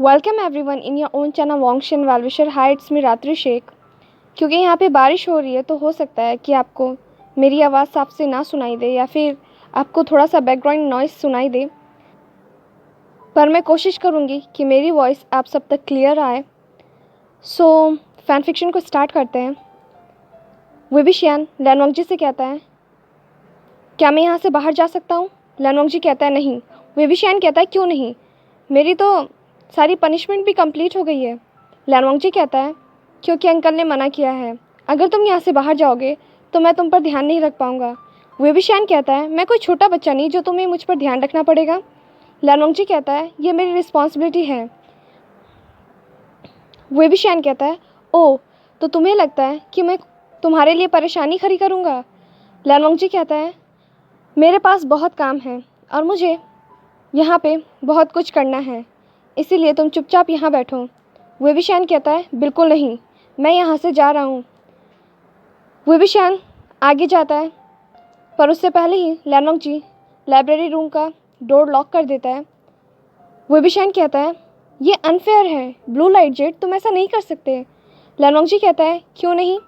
Welcome everyone in your own channel Wongshan wellwisher. Hi, it's me Ratri Shaikh. क्योंकि यहाँ पे बारिश हो रही है तो हो सकता है कि आपको मेरी आवाज़ साफ से ना सुनाई दे या फिर आपको थोड़ा सा बैकग्राउंड नॉइस सुनाई दे, पर मैं कोशिश करूँगी कि मेरी वॉइस आप सब तक क्लियर आए। सो फ़ैन फिक्शन को स्टार्ट करते हैं। विबिशियन लैनवांगजी से कहता है, क्या मैं यहाँ से बाहर जा सकता हूँ? लैनवांगजी कहता है, नहीं। विबिशियन कहता है, क्यों नहीं? मेरी तो सारी पनिशमेंट भी कंप्लीट हो गई है। लैनवांगजी कहता है, क्योंकि अंकल ने मना किया है। अगर तुम यहाँ से बाहर जाओगे तो मैं तुम पर ध्यान नहीं रख पाऊँगा। विबिशियन कहता है, मैं कोई छोटा बच्चा नहीं जो तुम्हें मुझ पर ध्यान रखना पड़ेगा। लैनवांगजी कहता है, ये मेरी रिस्पॉन्सिबिलिटी है। विबिशियन कहता है, ओह, तो तुम्हें लगता है कि मैं तुम्हारे लिए परेशानी खड़ी करूँगा? लैनवांगजी कहता है, मेरे पास बहुत काम है और मुझे यहाँ पे बहुत कुछ करना है, इसीलिए तुम चुपचाप यहाँ बैठो। विबिशियन कहता है, बिल्कुल नहीं, मैं यहाँ से जा रहा हूँ। विबिशियन आगे जाता है, पर उससे पहले ही लैनवांगजी लाइब्रेरी रूम का डोर लॉक कर देता है। विबिशियन कहता है, ये अनफेयर है ब्लू लाइट जेट, तुम ऐसा नहीं कर सकते। लैनवांगजी कहता है, क्यों नहीं?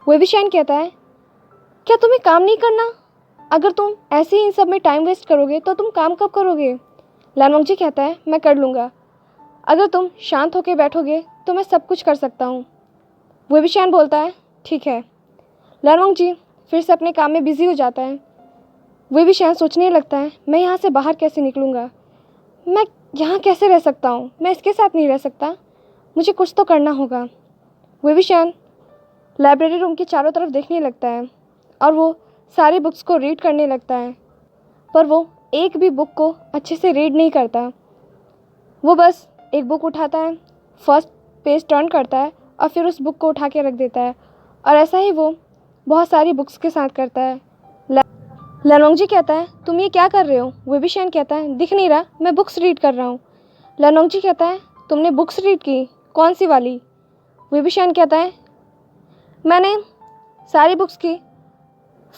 विबिशियन कहता है, क्या तुम्हें काम नहीं करना? अगर तुम ऐसे ही इन सब में टाइम वेस्ट करोगे तो तुम काम कब करोगे? लैनवांगजी कहता है, मैं कर लूँगा। अगर तुम शांत होकर बैठोगे तो मैं सब कुछ कर सकता हूँ। विबिशियन बोलता है, ठीक है। लैनवांगजी फिर से अपने काम में बिजी हो जाता है। विबिशियन सोचने लगता है, मैं यहाँ से बाहर कैसे निकलूँगा? मैं यहाँ कैसे रह सकता हूँ? मैं इसके साथ नहीं रह सकता, मुझे कुछ तो करना होगा। विबिशियन लाइब्रेरी रूम के चारों तरफ देखने लगता है और वो सारी बुक्स को रीड करने लगता है, पर वो एक भी बुक को अच्छे से रीड नहीं करता। वो बस एक बुक उठाता है, फर्स्ट पेज टर्न करता है और फिर उस बुक को उठा के रख देता है, और ऐसा ही वो बहुत सारी बुक्स के साथ करता है। लैनवांगजी कहता है, तुम ये क्या कर रहे हो? विबिशियन कहता है, दिख नहीं रहा, मैं बुक्स रीड कर रहा हूँ। लैनवांगजी कहता है, तुमने बुक्स रीड की? कौन सी वाली? विबिशियन कहता है, मैंने सारी बुक्स की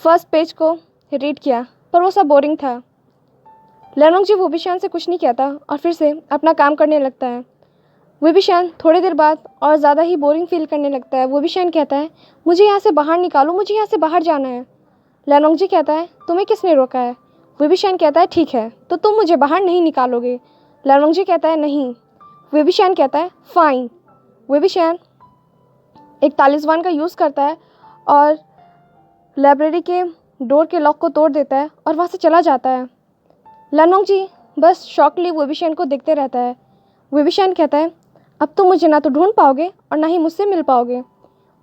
फर्स्ट पेज को रीड किया, पर वो सब बोरिंग था। लैनवांगजी विबिशियन से कुछ नहीं कहता और फिर से अपना काम करने लगता है। विबिशियन थोड़ी देर बाद और ज़्यादा ही बोरिंग फील करने लगता है। विबिशियन कहता है, मुझे यहाँ से बाहर निकालो, मुझे यहाँ से बाहर जाना है। लैनवांगजी कहता है, तुम्हें किसने रोका है? विबिशियन कहता है, ठीक है, तो तुम मुझे बाहर नहीं निकालोगे। लैनवांगजी कहता है, नहीं। विबिशियन कहता है, फाइन। विबिशियन एक तालिस्मान का यूज़ करता है और लाइब्रेरी के डोर के लॉक को तोड़ देता है और वहाँ से चला जाता है। लैनवांगजी बस शॉकली विबिशियन को देखते रहता है। विबिशियन कहता है, अब तुम मुझे ना तो ढूंढ पाओगे और ना ही मुझसे मिल पाओगे।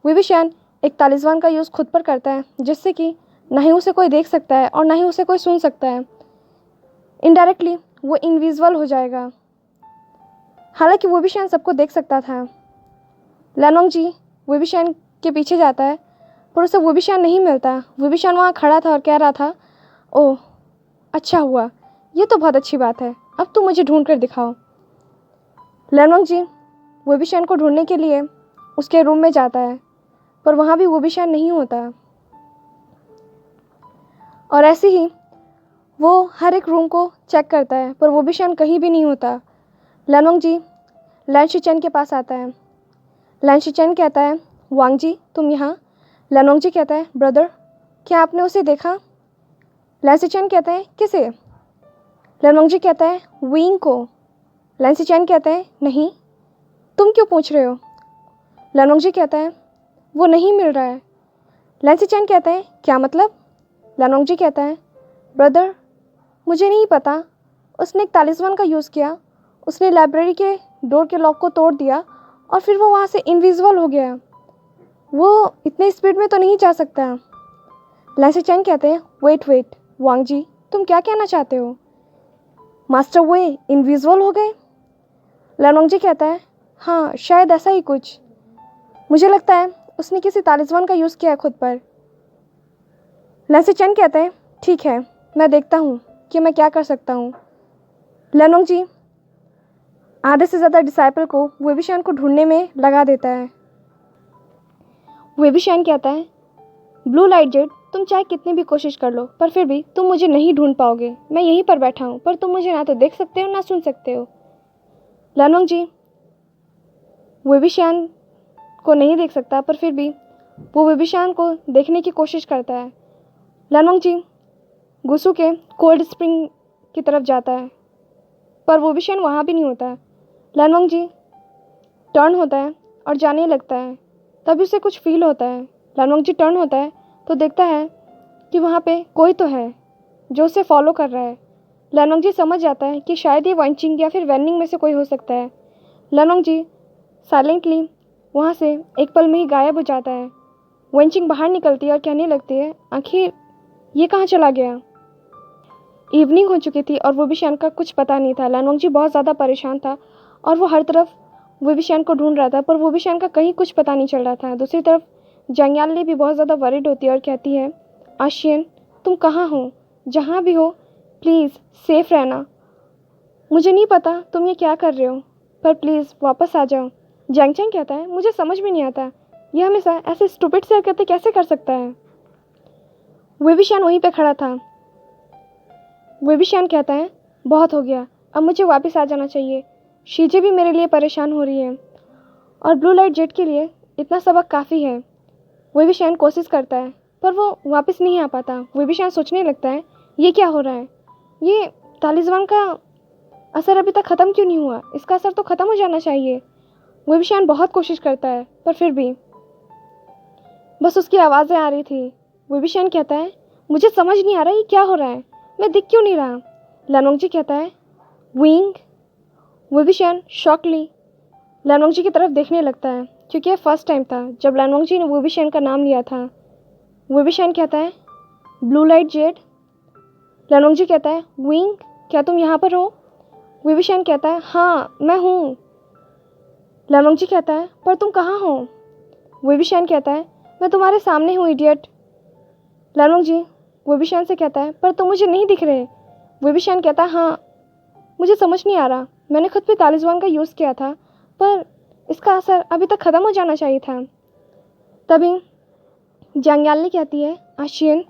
विबिशियन एक तालिस्मान का यूज़ खुद पर करता है, जिससे कि ना ही उसे कोई देख सकता है और ना ही उसे कोई सुन सकता है। इनडायरेक्टली वो इनविजिबल हो जाएगा। हालांकि विबिशियन सबको देख सकता था। लैनवांगजी विबिशियन के पीछे जाता है, पर उसे विबिशियन नहीं मिलता। विबिशियन वहाँ खड़ा था और कह रहा था, ओह, अच्छा हुआ, ये तो बहुत अच्छी बात है, अब तुम मुझे ढूंढ कर दिखाओ। लैनवांगजी विबिशियन को ढूंढने के लिए उसके रूम में जाता है, पर वहाँ भी विबिशियन नहीं होता। और ऐसे ही वो हर एक रूम को चेक करता है, पर विबिशियन कहीं भी नहीं होता। लैनवांगजी लैनशिचेन के पास आता है। लैनशिचेन कहता है, वांगजी तुम यहाँ? लैनवांगजी कहता है, ब्रदर, क्या आपने उसे देखा? लैनशिचेन कहता है, किसे? लैनवांगजी कहता है, विंग को। लैनशिचेन कहता है, नहीं, तुम क्यों पूछ रहे हो? लैनवांगजी कहता है, वो नहीं मिल रहा है। लैनशिचेन कहता है, क्या मतलब? लैनवांगजी कहता है, ब्रदर, मुझे नहीं पता, उसने एक तालिस्मान का यूज़ किया, उसने लाइब्रेरी के डोर के लॉक को तोड़ दिया और फिर वो वहाँ से इनविजिबल हो गया। वो इतने स्पीड में तो नहीं जा सकता। लैनशिचेन कहते हैं, वेट, वांगजी, तुम क्या कहना चाहते हो? मास्टर वे इनविजिबल हो गए? लैनवांगजी कहता है, हाँ, शायद ऐसा ही कुछ। मुझे लगता है उसने किसी तालिस्मान का यूज़ किया है खुद पर। लैनशिचेन कहते हैं, ठीक है, मैं देखता हूँ कि मैं क्या कर सकता हूँ। लैनवांगजी आधे से ज़्यादा डिसाइपल को विबिशियन को ढूंढने में लगा देता है। विबिशियन कहता है, ब्लू लाइट जेट, तुम चाहे कितनी भी कोशिश कर लो, पर फिर भी तुम मुझे नहीं ढूंढ पाओगे। मैं यहीं पर बैठा हूँ, पर तुम मुझे ना तो देख सकते हो ना सुन सकते हो। लैनोंग जी वेबिशान को नहीं देख सकता, पर फिर भी वो वेबिशान को देखने की कोशिश करता है। लैनोंग जी गुसू के कोल्ड स्प्रिंग की तरफ जाता है, पर वो वेबिशान वहाँ भी नहीं होता है। लैनोंग जी टर्न होता है और जाने लगता है, तभी उसे कुछ फील होता है। लैनोंग जी टर्न होता है तो देखता है कि वहाँ पे कोई तो है जो उसे फॉलो कर रहा है। लैनोंग जी समझ जाता है कि शायद ये वंचिंग या फिर वैनिंग में से कोई हो सकता है। लैनोंग जी साइलेंटली वहाँ से एक पल में ही गायब हो जाता है। वंचिंग बाहर निकलती है और कहने लगती है, आखिर ये कहाँ चला गया। इवनिंग हो चुकी थी और वेबिशान का कुछ पता नहीं था। लैनोंग जी बहुत ज़्यादा परेशान था और वो हर तरफ वेबिशान को ढूंढ रहा था, पर वेबिशान का कहीं कुछ पता नहीं चल रहा था। दूसरी तरफ जंगयाली भी बहुत ज़्यादा वरिड होती है और कहती है, आशियन तुम कहाँ हो, जहाँ भी हो प्लीज़ सेफ रहना। मुझे नहीं पता तुम ये क्या कर रहे हो, पर प्लीज़ वापस आ जाओ। जैंगचैंग कहता है, मुझे समझ में नहीं आता यह हमेशा ऐसे स्टूपिड से हरकतें कैसे कर सकता है। वेबिशान वहीं पे खड़ा था। वेबिशान कहता है, बहुत हो गया, अब मुझे वापस आ जाना चाहिए। शीजे भी मेरे लिए परेशान हो रही है और ब्लू लाइट जेट के लिए इतना सबक काफ़ी है। वेबिशान कोशिश करता है पर वो वापस नहीं आ पाता। वेबिशान सोचने लगता है, ये क्या हो रहा है, ये तालिस्मान का असर अभी तक ख़त्म क्यों नहीं हुआ, इसका असर तो ख़त्म हो जाना चाहिए। वेबिशान बहुत कोशिश करता है पर फिर भी बस उसकी आवाज़ें आ रही थी। वेबिशान कहता है, मुझे समझ नहीं आ रहा ये क्या हो रहा है, मैं दिख क्यों नहीं रहा। लैनोंग जी कहता है, विंग। वेबिशान शॉकली लैनोंग जी की तरफ देखने लगता है, क्योंकि यह फर्स्ट टाइम था जब लैनोंग जी ने वेबिशान का नाम लिया था। वेबिशान कहता है, ब्लू लाइट जेट। लैनोंग जी कहता है, विंग क्या तुम यहाँ पर हो। वेबिशान कहता है, हाँ मैं हूँ। लैनोंग जी कहता है, पर तुम कहाँ हो। वेबिशान कहता है, मैं तुम्हारे सामने हूँ इडियट। लैनोंग जी वेबिशान से कहता है, पर तुम मुझे नहीं दिख रहे। वेबिशान कहता है, हाँ मुझे समझ नहीं आ रहा, मैंने खुद भी तालिस्मान का यूज़ किया था पर इसका असर अभी तक ख़त्म हो जाना चाहिए था। तभी जंगयाली कहती है, आशियन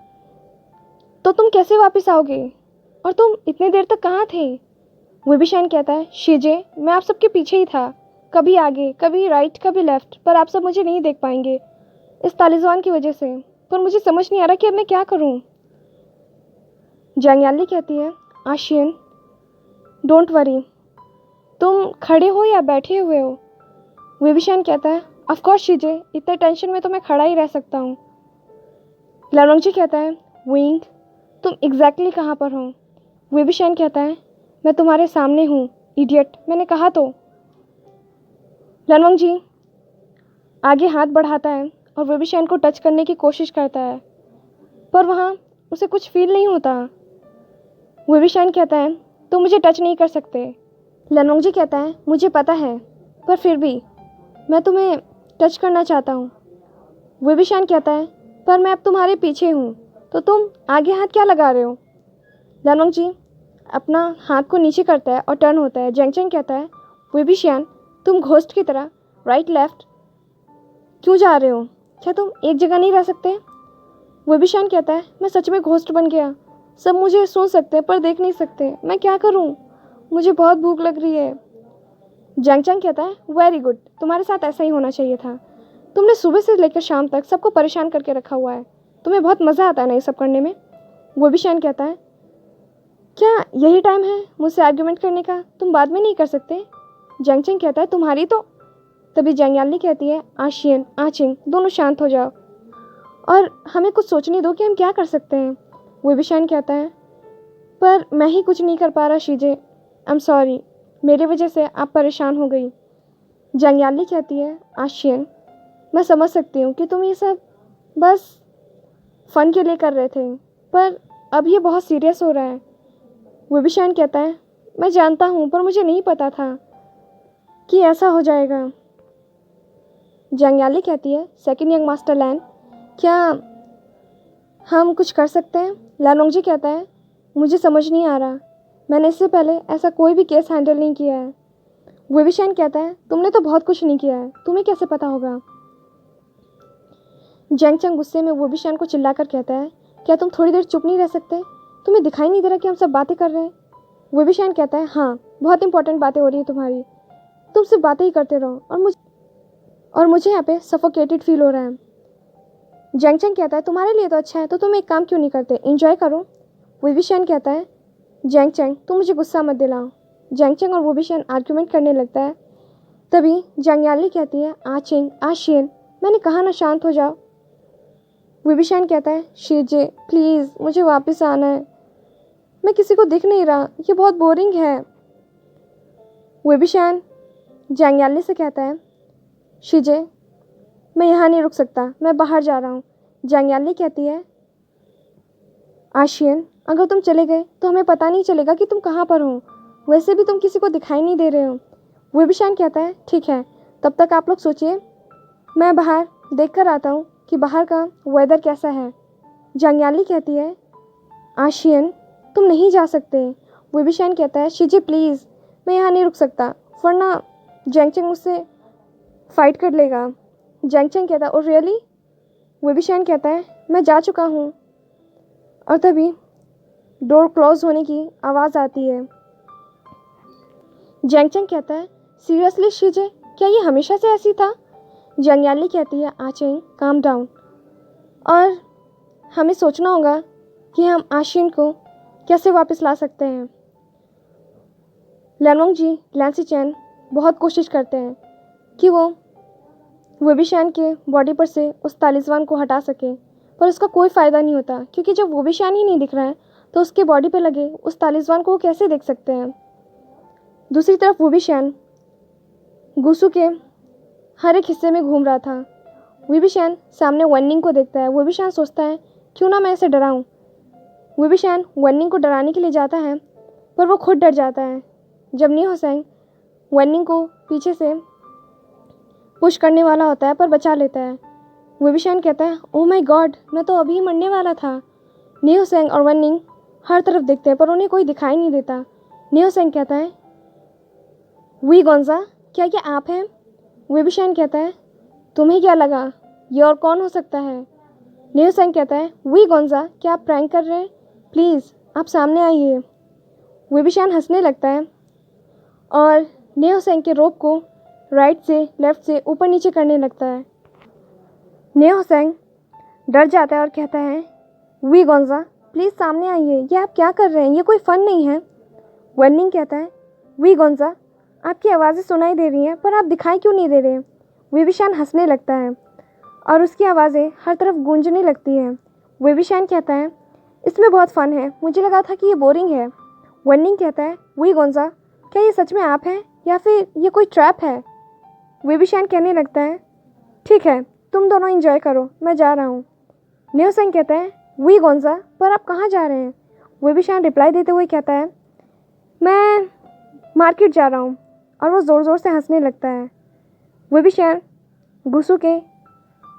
तो तुम कैसे वापस आओगे और तुम इतनी देर तक कहाँ थे। वेबिशान कहता है, शीजे मैं आप सबके पीछे ही था, कभी आगे कभी राइट कभी लेफ्ट, पर आप सब मुझे नहीं देख पाएंगे इस तालिस्मान की वजह से, पर मुझे समझ नहीं आ रहा कि अब मैं क्या करूँ। जंगयाली कहती है, आशियन डोंट वरी, तुम खड़े हो या बैठे हुए हो। वेबिशान कहता है, ऑफ कोर्स शीजे, इतने टेंशन में तो मैं खड़ा ही रह सकता हूँ। लैनोंग जी कहता है, विंग तुम एग्जैक्टली कहाँ पर हो। वेबिशान कहता है, मैं तुम्हारे सामने हूँ इडियट, मैंने कहा तो। लैनोंग जी आगे हाथ बढ़ाता है और वेबिशान को टच करने की कोशिश करता है, पर वहाँ उसे कुछ फील नहीं होता। वेबिशान कहता है, तुम मुझे टच नहीं कर सकते। लैनोंग जी कहता है, मुझे पता है, पर फिर भी मैं तुम्हें टच करना चाहता हूँ। वेबिशान कहता है, पर मैं अब तुम्हारे पीछे हूँ तो तुम आगे हाथ क्या लगा रहे हो। लैनोंग जी अपना हाथ को नीचे करता है और टर्न होता है। जैंगचैंग कहता है, वेबिशान तुम घोस्ट की तरह राइट लेफ्ट क्यों जा रहे हो, क्या तुम एक जगह नहीं रह सकते। वेबिशान कहता है, मैं सच में घोस्ट बन गया, सब मुझे सुन सकते हैं पर देख नहीं सकते, मैं क्या करूँ, मुझे बहुत भूख लग रही है। जैंगचैंग कहता है, वेरी गुड, तुम्हारे साथ ऐसा ही होना चाहिए था, तुमने सुबह से लेकर शाम तक सबको परेशान करके रखा हुआ है, तुम्हें बहुत मज़ा आता है ना ये सब करने में। वेबिशान कहता है, क्या यही टाइम है मुझसे आर्ग्यूमेंट करने का, तुम बाद में नहीं कर सकते। जैंगचैंग कहता है, तुम्हारी तो। तभी जंगयाली कहती है, आशियन आचिंग दोनों शांत हो जाओ और हमें कुछ सोचने दो कि हम क्या कर सकते हैं। वेबिशान कहता है, पर मैं ही कुछ नहीं कर पा रहा शीजे, आई एम सॉरी, मेरे वजह से आप परेशान हो गई। जंगयाली कहती है, आशियन मैं समझ सकती हूँ कि तुम ये सब बस फ़न के लिए कर रहे थे, पर अब ये बहुत सीरियस हो रहा है। वेबिशान कहता है, मैं जानता हूँ पर मुझे नहीं पता था कि ऐसा हो जाएगा। जंगयाली कहती है, सेकंड यंग मास्टर लैन क्या हम कुछ कर सकते हैं। लैनोंग जी कहता है, मुझे समझ नहीं आ रहा, मैंने इससे पहले ऐसा कोई भी केस हैंडल नहीं किया है। वेबिशान कहता है, तुमने तो बहुत कुछ नहीं किया है, तुम्हें कैसे पता होगा। जैंगचैंग गुस्से में वेबिशान को चिल्लाकर कहता है, क्या तुम थोड़ी देर चुप नहीं रह सकते, तुम्हें दिखाई नहीं दे रहा कि हम सब बातें कर रहे हैं। वेबिशान कहता है, हाँ बहुत इंपॉर्टेंट बातें हो रही हैं तुम्हारी। तुम सिर्फ बातें ही करते रहो और मुझे यहाँ पे सफोकेटेड फील हो रहा है। जैंग चैंग कहता है तुम्हारे लिए तो अच्छा है, तो तुम एक काम क्यों नहीं करते, एंजॉय करो। विविशन कहता है जैंग चैंग तुम मुझे गुस्सा मत दिलाओ। जैंग चैंग और विविशन आर्ग्यूमेंट करने लगता है। तभी जंग याली कहती है आचिंग आशियन, मैंने कहा ना शांत हो जाओ। विविशन कहता है शीजे प्लीज़ मुझे वापस आना है, मैं किसी को दिख नहीं रहा, ये बहुत बोरिंग है। विविशन जंग याली से कहता है शीजे मैं यहाँ नहीं रुक सकता, मैं बाहर जा रहा हूँ। जंग याली कहती है आशियन अगर तुम चले गए तो हमें पता नहीं चलेगा कि तुम कहाँ पर हो, वैसे भी तुम किसी को दिखाई नहीं दे रहे हो। विविशन कहता है ठीक है, तब तक आप लोग सोचिए, मैं बाहर देख कर आता हूँ कि बाहर का वेदर कैसा है। जंग याली कहती है आशियन तुम नहीं जा सकते। विविशन कहता है शीजे प्लीज़ मैं यहाँ नहीं रुक सकता, वरना जैंग चैंग मुझसे फाइट कर लेगा। जैंग चैंग कहता है ओ रियली। विविशन कहता है मैं जा चुका हूँ। और तभी डोर क्लोज होने की आवाज़ आती है। जैंग चैंग कहता है सीरियसली शीजे क्या ये हमेशा से ऐसी था। जंग याली कहती है आचिंग काम डाउन, और हमें सोचना होगा कि हम आशियन को कैसे वापस ला सकते हैं। लैनोंग जी लैंसी चैन बहुत कोशिश करते हैं कि वो विविशन के बॉडी पर से उस तालिस्मान को हटा सके, पर उसका कोई फ़ायदा नहीं होता, क्योंकि जब विविशन ही नहीं दिख रहा है तो उसके बॉडी पर लगे उस तालिस्मान को वो कैसे देख सकते हैं। दूसरी तरफ विविशन गुसू के हर एक हिस्से में घूम रहा था। विविशन सामने वननिंग को देखता है। विविशन सोचता है क्यों ना मैं इसे डराऊं। विविशन वननिंग को डराने के लिए जाता है, पर वो खुद डर जाता है जब नी होसेंग वननिंग को पीछे से पुश करने वाला होता है, पर बचा लेता है। विविशन कहता है ओह माय गॉड मैं तो अभी मरने वाला था। नी होसेंग और वननिंग हर तरफ देखते हैं, पर उन्हें कोई दिखाई नहीं देता। नी होसेंग कहता है वी गोंजा क्या ये आप हैं। विविशन कहता है तुम्हें क्या लगा ये और कौन हो सकता है। नी होसेंग कहता है वी गोंजा क्या आप प्रैंक कर रहे हैं, प्लीज़ आप सामने आइए। विविशन हंसने लगता है और नी होसेंग के रोप को राइट से लेफ्ट से ऊपर नीचे करने लगता है। नी होसेंग डर जाता है और कहता है वी गोंजा प्लीज़ सामने आइए, ये आप क्या कर रहे हैं, ये कोई फ़न नहीं है। वननिंग कहता है वी गोंजा आपकी आवाज़ें सुनाई दे रही हैं, पर आप दिखाई क्यों नहीं दे रहे। विविशन हंसने लगता है और उसकी आवाज़ें हर तरफ गूंजने लगती हैं। विविशन कहता है इसमें बहुत फ़न है, मुझे लगा था कि ये बोरिंग है। वननिंग कहता है वी गोंजा क्या ये सच में आप हैं या फिर ये कोई ट्रैप है। विविशन कहने लगता है ठीक है तुम दोनों एंजॉय करो, मैं जा रहा हूँ। नी होसेंग कहता है वी गोंजा पर आप कहाँ जा रहे हैं। विविशन रिप्लाई देते हुए कहता है मैं मार्केट जा रहा हूँ, और वो ज़ोर ज़ोर से हंसने लगता है। विविशन गुसू के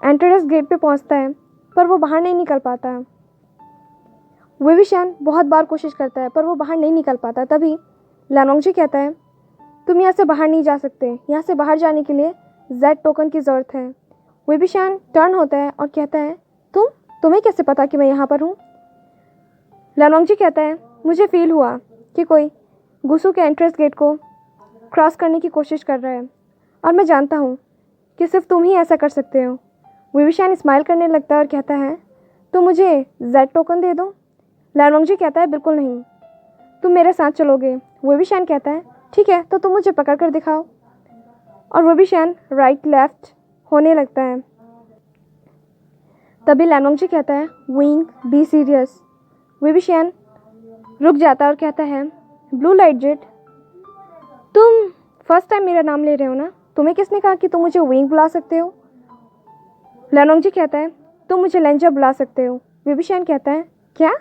एंट्रेंस गेट पे पहुँचता है, पर वो बाहर नहीं निकल पाता। विविशन बहुत बार कोशिश करता है, पर वो बाहर नहीं निकल पाता। तभी लैनोंग जी कहता है तुम यहाँ से बाहर नहीं जा सकते, यहाँ से बाहर जाने के लिए जेड टोकन की ज़रूरत है। विविशन टर्न होता है और कहता है तुम्हें कैसे पता कि मैं यहाँ पर हूँ। लैनोंग जी कहता है मुझे फील हुआ कि कोई गुसू के एंट्रेंस गेट को क्रॉस करने की कोशिश कर रहा है, और मैं जानता हूँ कि सिर्फ तुम ही ऐसा कर सकते हो। विविशन स्माइल करने लगता है और कहता है तो मुझे जेड टोकन दे दो। लैनोंग जी कहता है बिल्कुल नहीं, तुम मेरे साथ चलोगे। विविशन कहता है ठीक है तो तुम मुझे पकड़ कर दिखाओ, और विविशन राइट लेफ्ट होने लगता है। तभी लैनोंग जी कहता है विंग बी सीरियस। विविशन रुक जाता है और कहता है ब्लू लाइट जेट तुम फर्स्ट टाइम मेरा नाम ले रहे हो ना, तुम्हें किसने कहा कि तुम मुझे विंग बुला सकते हो। लैनोंग जी कहता है तुम मुझे लेंजर बुला सकते हो। विविशन कहता है क्या।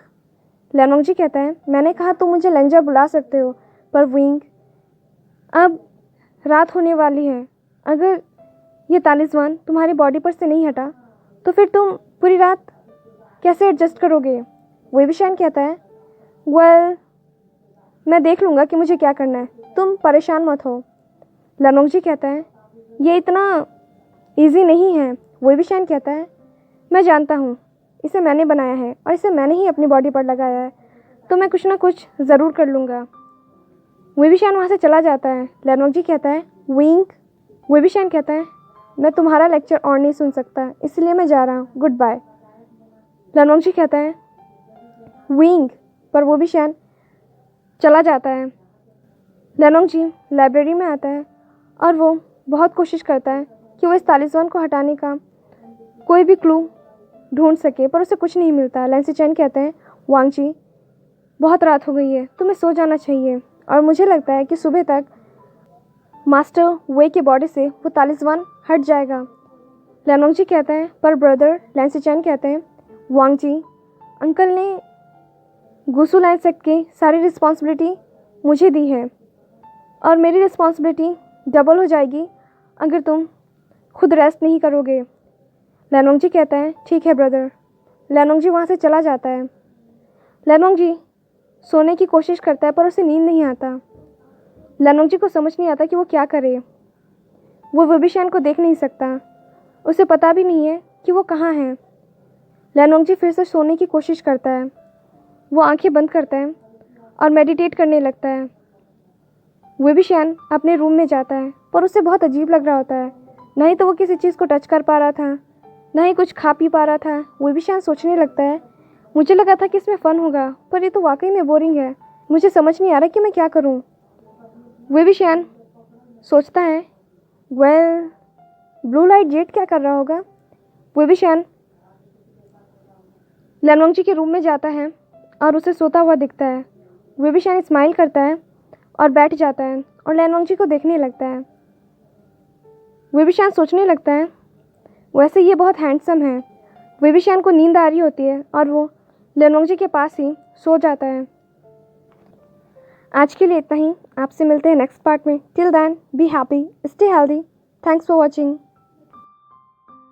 लैनोंग जी कहता है मैंने कहा तुम मुझे लेंजर बुला सकते हो, पर विंग अब रात होने वाली है, अगर ये तालिस्मान तुम्हारी बॉडी पर से नहीं हटा तो फिर तुम पूरी रात कैसे एडजस्ट करोगे। विविशन कहता है वेल मैं देख लूँगा कि मुझे क्या करना है, तुम परेशान मत हो। लैनोंग जी कहता है ये इतना इजी नहीं है। विविशन कहता है मैं जानता हूँ, इसे मैंने बनाया है और इसे मैंने ही अपनी बॉडी पर लगाया है, तो मैं कुछ ना कुछ ज़रूर कर लूँगा। विविशन वहाँ से चला जाता है। लैनोंग जी कहता है विंक। वेबिशान कहता है मैं तुम्हारा लेक्चर और नहीं सुन सकता, इसलिए मैं जा रहा हूँ, गुड बाय। लनोंगजी कहता है विंक, पर वेबिशान चला जाता है। लनोंगजी लाइब्रेरी में आता है और वो बहुत कोशिश करता है कि वो इस तालिस्मान को हटाने का कोई भी क्लू ढूंढ सके, पर उसे कुछ नहीं मिलता। लैंसीचैन कहते हैं वांगजी, बहुत रात हो गई है, तुम्हें सो जाना चाहिए और मुझे लगता है कि सुबह तक मास्टर वे के बॉडी से वो तालिस्मान हट जाएगा। लनोंगजी कहते हैं पर ब्रदर। लैंसीचैन कहते हैं वांगजी, अंकल ने गुसु लाइन सेक्ट की सारी रिस्पॉन्सिबिलिटी मुझे दी है और मेरी रिस्पॉन्सिबिलिटी डबल हो जाएगी अगर तुम खुद रेस्ट नहीं करोगे। लनोंगजी कहता है ठीक है ब्रदर। लनोंगजी वहाँ से चला जाता है। लनोंगजी सोने की कोशिश करता है पर उसे नींद नहीं आता। लनोंगजी को समझ नहीं आता कि वो क्या करे। वो वेबिशान को देख नहीं सकता, उसे पता भी नहीं है कि वो कहाँ है। लनोंगजी फिर से सोने की कोशिश करता है। वो आंखें बंद करता है और मेडिटेट करने लगता है। वेबिशान अपने रूम में जाता है पर उसे बहुत अजीब लग रहा होता है। नहीं तो वो किसी चीज़ को टच कर पा रहा था, ना ही कुछ खा पी पा रहा था। वेबिशान सोचने लगता है मुझे लगा था कि इसमें फ़न होगा, पर ये तो वाकई में बोरिंग है। मुझे समझ नहीं आ रहा कि मैं क्या करूं। वेबिशान सोचता है वेल, ब्लू लाइट जेट क्या कर रहा होगा। वेबिशान लनोंगजी के रूम में जाता है और उसे सोता हुआ दिखता है। वेबिशान स्माइल करता है और बैठ जाता है और लनोंगजी को देखने लगता है। वेबिशान सोचने लगता है वैसे ये बहुत हैंडसम है। वेबिशान को नींद आ रही होती है और वो लनोंगजी के पास ही सो जाता है। आज के लिए इतना ही। आपसे मिलते हैं नेक्स्ट पार्ट में। Till then be happy, stay healthy. Thanks for watching.